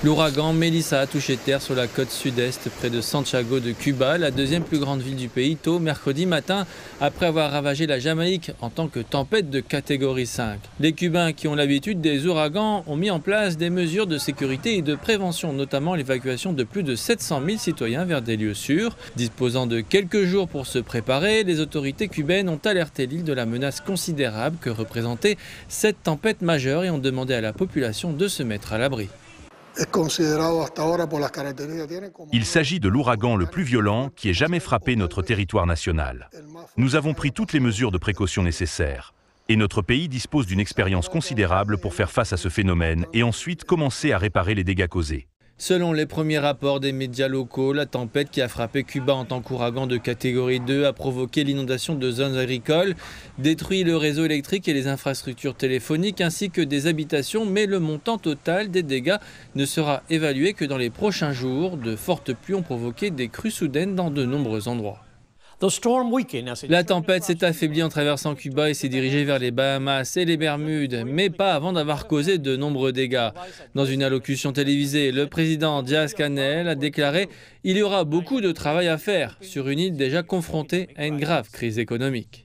L'ouragan Melissa a touché terre sur la côte sud-est près de Santiago de Cuba, la deuxième plus grande ville du pays, tôt mercredi matin, après avoir ravagé la Jamaïque en tant que tempête de catégorie 5. Les Cubains qui ont l'habitude des ouragans ont mis en place des mesures de sécurité et de prévention, notamment l'évacuation de plus de 700 000 citoyens vers des lieux sûrs. Disposant de quelques jours pour se préparer, les autorités cubaines ont alerté l'île de la menace considérable que représentait cette tempête majeure et ont demandé à la population de se mettre à l'abri. Il s'agit de l'ouragan le plus violent qui ait jamais frappé notre territoire national. Nous avons pris toutes les mesures de précaution nécessaires. Et notre pays dispose d'une expérience considérable pour faire face à ce phénomène et ensuite commencer à réparer les dégâts causés. Selon les premiers rapports des médias locaux, la tempête qui a frappé Cuba en tant qu'ouragan de catégorie 2 a provoqué l'inondation de zones agricoles, détruit le réseau électrique et les infrastructures téléphoniques ainsi que des habitations, mais le montant total des dégâts ne sera évalué que dans les prochains jours. De fortes pluies ont provoqué des crues soudaines dans de nombreux endroits. La tempête s'est affaiblie en traversant Cuba et s'est dirigée vers les Bahamas et les Bermudes, mais pas avant d'avoir causé de nombreux dégâts. Dans une allocution télévisée, le président Díaz-Canel a déclaré « Il y aura beaucoup de travail à faire sur une île déjà confrontée à une grave crise économique ».